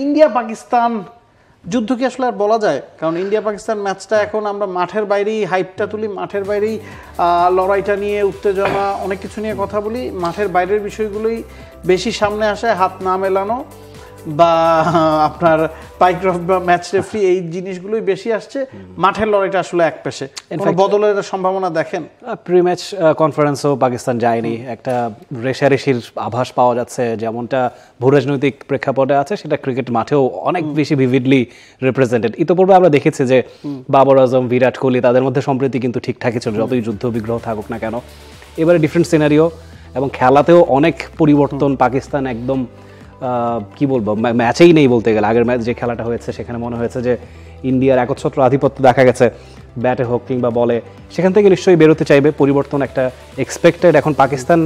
India Pakistan যুদ্ধ কি আসলে আর বলা যায়? কারণ ইন্ডিয়া পাকিস্তান ম্যাচটা এখন আমরা মাঠের বাইরেই হাইপটা তুলি, মাঠের বাইরেই লড়াইটা নিয়ে উত্তেজনা অনেক কিছু নিয়ে কথা বলি, মাঠের বাইরের বিষয়গুলোই বেশি সামনে আসে, হাত না মেলানো বা আপনার পাইক্রফ বা ম্যাচ রেফারি এই জিনিসগুলোই বেশি আসছে। মাঠের লড়াইটা আসলে এক পেশে কোনো বদলের সম্ভাবনা দেখেন? প্রি ম্যাচ কনফারেন্সও পাকিস্তান যায়নি, একটা রেশারেশির আভাস পাওয়া যাচ্ছে, যেমনটা ভূরাজনৈতিক প্রেক্ষাপটে আছে সেটা ক্রিকেট মাঠেও অনেক বেশি ভিভিডলি রিপ্রেজেন্টেড। ইতোপূর্বে আমরা দেখেছি যে বাবর আজম, বিরাট কোহলি তাদের মধ্যে সম্প্রীতি কিন্তু ঠিকঠাকই ছিল, যতই যুদ্ধ বিগ্রহ থাকুক না কেন। এবারে ডিফারেন্ট সিনারিও এবং খেলাতেও অনেক পরিবর্তন। পাকিস্তান একদম কি বলবো, ম্যাচেই নেই বলতে গেলে। আগের ম্যাচ যে খেলাটা হয়েছে সেখানে মনে হয়েছে যে ইন্ডিয়ার একচ্ছত্র আধিপত্য দেখা গেছে, ব্যাটে হোক কিংবা বলে। সেখান থেকে নিশ্চয়ই বেরোতে চাইবে, পরিবর্তন একটা এক্সপেক্টেড। এখন পাকিস্তান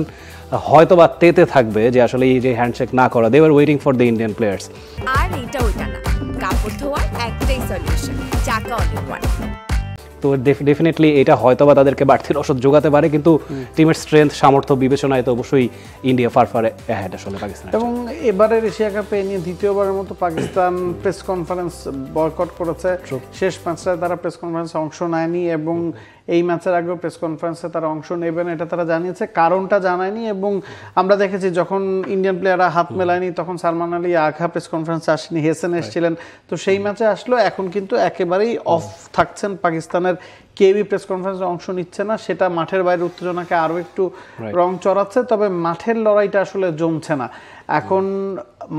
হয়তো বা তেতে থাকবে যে আসলে এই যে হ্যান্ডশেক না করা, they are waiting for the Indian players. আর এটা ওইটা না, কাপড় ধোয়ার একটাই সলিউশন, চাকা অনেক ওয়ান। তো ডেফিনেটলি এটা হয়তো বা তাদেরকে বাড়তি রসদ যোগাতে পারে, কিন্তু টিমের স্ট্রেংথ সামর্থ্য বিবেচনায় তো অবশ্যই ইন্ডিয়া ফার অ্যাহেড আসলে পাকিস্তান। এবং এবারের এশিয়া কাপে নিয়ে দ্বিতীয়বারের মতো পাকিস্তান প্রেস কনফারেন্স বয়কট করেছে। শেষ ম্যাচটায় তারা প্রেস কনফারেন্সে অংশ নেয়নি এবং এই ম্যাচের আগেও প্রেস কনফারেন্সে তারা অংশ নেবেন এটা তারা জানিয়েছে, কারণটা জানায়নি। এবং আমরা দেখেছি যখন ইন্ডিয়ান প্লেয়াররা হাত মেলায়নি তখন সালমান আলী আঘা প্রেস কনফারেন্সে আসেনি, হেসেন এসেছিলেন। তো সেই ম্যাচে আসলো, এখন কিন্তু একেবারেই অফ থাকছেন, পাকিস্তানের কেউই প্রেস কনফারেন্সে অংশ নিচ্ছে না। সেটা মাঠের বাইরে উত্তেজনাকে আরও একটু রং চড়াচ্ছে, তবে মাঠের লড়াইটা আসলে জমছে না। এখন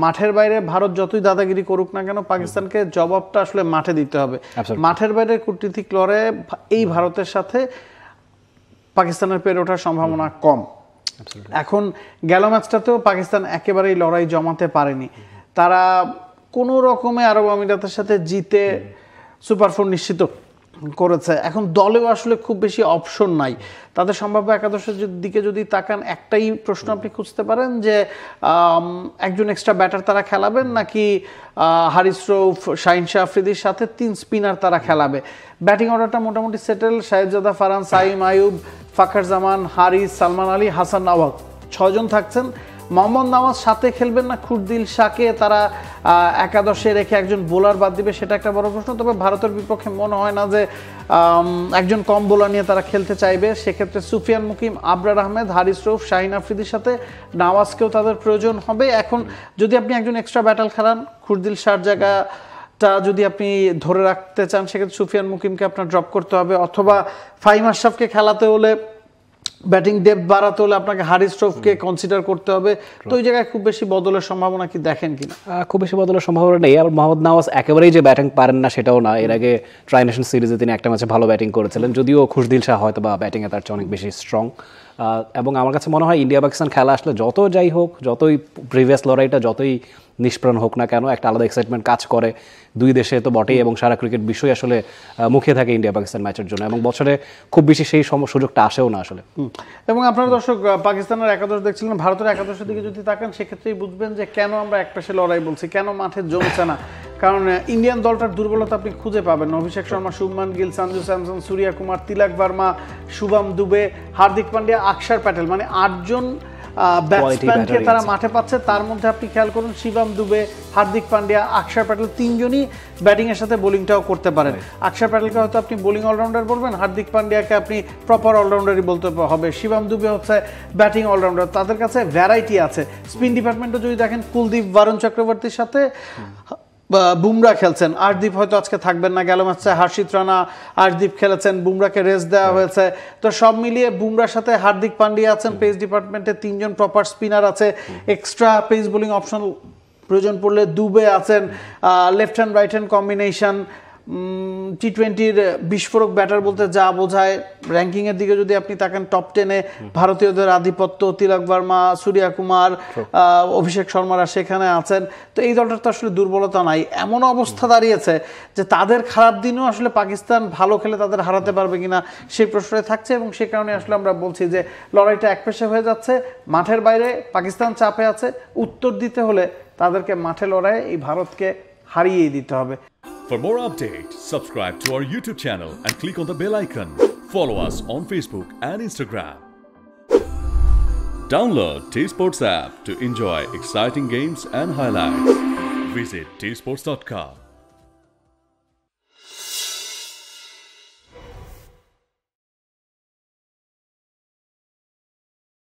মাঠের বাইরে ভারত যতই দাদাগিরি করুক না কেন, পাকিস্তানকে জবাবটা আসলে মাঠে দিতে হবে। মাঠের বাইরে কূটনীতিক লড়াইয়ে এই ভারতের সাথে পাকিস্তানের পেরে ওঠার সম্ভাবনা কম। এখন গেল ম্যাচটাতেও পাকিস্তান একেবারেই লড়াই জমাতে পারেনি। তারা কোনো রকমে আরব আমিরাতের সাথে জিতে সুপার 4 নিশ্চিত করেছে। এখন দলেও আসলে খুব বেশি অপশন নাই। তাদের সম্ভাব্য একাদশের দিকে যদি তাকান, একটাই প্রশ্ন আপনি খুঁজতে পারেন যে একজন এক্সট্রা ব্যাটার তারা খেলাবেন নাকি হারিস রৌফ, শাহিন শাহ আফ্রিদির সাথে 3 স্পিনার তারা খেলাবে। ব্যাটিং অর্ডারটা মোটামুটি সেটেল। শাহেজাদা ফারহান, সাইম আয়ুব, ফাখর জামান, হারিস, সালমান আলী, হাসান নওয়াজ 6 জন থাকছেন। মোহাম্মদ নওয়াজ সাথে খেলবেন না খুরদিল শাহকে তারা একাদশে রেখে একজন বোলার বাদ দিবে, সেটা একটা বড় প্রশ্ন। তবে ভারতের বিপক্ষে মনে হয় না যে একজন কম বোলার নিয়ে তারা খেলতে চাইবে। সেক্ষেত্রে সুফিয়ান মুকিম, আবরার আহমেদ, হারিস রৌফ, শাহিন আফ্রিদির সাথে নওয়াজকেও তাদের প্রয়োজন হবে। এখন যদি আপনি একজন এক্সট্রা ব্যাটাল খেলান, খুরদিল শাহর জায়গাটা যদি আপনি ধরে রাখতে চান, সেক্ষেত্রে সুফিয়ান মুকিমকে আপনার ড্রপ করতে হবে, অথবা ফাহিম আশরাফকে খেলাতে হলে, ব্যাটিং ডেপথ বাড়াতে হলে আপনাকে হারিস রৌফকে কনসিডার করতে হবে। তো ওই জায়গায় খুব বেশি বদলের সম্ভাবনা কি দেখেন কিনা? খুব বেশি বদলের সম্ভাবনা নেই। আর মোহাম্মদ নওয়াজ একেবারেই যে ব্যাটিং পারেন না সেটাও না। এর আগে ট্রাই নেশন সিরিজে তিনি একটা ম্যাচে ভালো ব্যাটিং করেছিলেন, যদিও খুশদিল শাহ হয়তো বা ব্যাটিংয়ে তার চেয়ে অনেক বেশি স্ট্রং। এবং আমার কাছে মনে হয় ইন্ডিয়া পাকিস্তান খেলা আসলে যত যাই হোক, যতই প্রিভিয়াস লড়াইটা যতই নিষ্প্রাণ হোক না কেন, একটা আলাদা এক্সাইটমেন্ট কাজ করে দুই দেশে তো বটেই, এবং সারা ক্রিকেট বিশ্বই আসলে মুখিয়ে থাকে ইন্ডিয়া পাকিস্তান ম্যাচের জন্য, এবং বছরে খুব বেশি সেই সুযোগটা আসেও না আসলে। এবং আপনারা দর্শক পাকিস্তানের একাদশ দেখছিলেন, ভারতের একাদশের দিকে যদি তাকান সেক্ষেত্রেই বুঝবেন যে কেন আমরা একপাশে লড়াই বলছি, কেন মাঠে জমছে না। কারণ ইন্ডিয়ান দলটার দুর্বলতা আপনি খুঁজে পাবেন। অভিষেক শর্মা, শুভমান গিল, সঞ্জু স্যামসন, সূর্যা কুমার, তিলক ভার্মা, শুভম দুবে, হার্দিক পান্ডিয়া, অক্ষর প্যাটেল, মানে 8 জন ব্যাটসম্যানকে তারা মাঠে পাচ্ছে। তার মধ্যে আপনি খেয়াল করুন, শিবম দুবে, হার্দিক পান্ডিয়া, অক্ষর প্যাটেল 3 জনই ব্যাটিংয়ের সাথে বোলিংটাও করতে পারেন। অক্ষর প্যাটেলকে হয়তো আপনি বোলিং অলরাউন্ডার বলবেন, হার্দিক পান্ডিয়াকে আপনি প্রপার অলরাউন্ডারই বলতে হবে। শিবম দুবে হচ্ছে ব্যাটিং অলরাউন্ডার, তাদের কাছে ভ্যারাইটি আছে। স্পিন ডিপার্টমেন্টও যদি দেখেন, কুলদীপ, বরুণ চক্রবর্তীর সাথে বুমরা খেলছেন। আর্শদীপ হয়তো আজকে থাকবেন না, গেল ম্যাচে হর্ষিত রানা, আর্শদীপ খেলেছেন, বুমরাকে রেস্ট দেওয়া হয়েছে। তো সব মিলিয়ে বুমরার সাথে হার্দিক পান্ডিয়া আছেন। পেস ডিপার্টমেন্টে 3 জন প্রপার স্পিনার আছে, এক্সট্রা পেস বোলিং অপশন প্রয়োজন পড়লে দুবে আছেন। Left hand right hand combination, টি20-র বিস্ফোরক ব্যাটার বলতে যা বোঝায়। র্যাঙ্কিংয়ের দিকে যদি আপনি তাকান, টপ 10-এ ভারতীয়দের আধিপত্য, তিলক ভার্মা, সূর্যা কুমার, অভিষেক শর্মারা সেখানে আছেন। তো এই দলটার তো আসলে দুর্বলতা নাই। এমন অবস্থা দাঁড়িয়েছে যে তাদের খারাপ দিনেও আসলে পাকিস্তান ভালো খেলে তাদের হারাতে পারবে কিনা সেই প্রশ্নই থাকছে। এবং সে কারণে আসলে আমরা বলছি যে লড়াইটা একপেশে হয়ে যাচ্ছে। মাঠের বাইরে পাকিস্তান চাপে আছে, উত্তর দিতে হলে তাদেরকে মাঠে লড়াইয়ে এই ভারতকে হারিয়েই দিতে হবে। For more updates, subscribe to our YouTube channel and click on the bell icon. Follow us on Facebook and Instagram. Download T Sports app to enjoy exciting games and highlights. Visit tsports.com.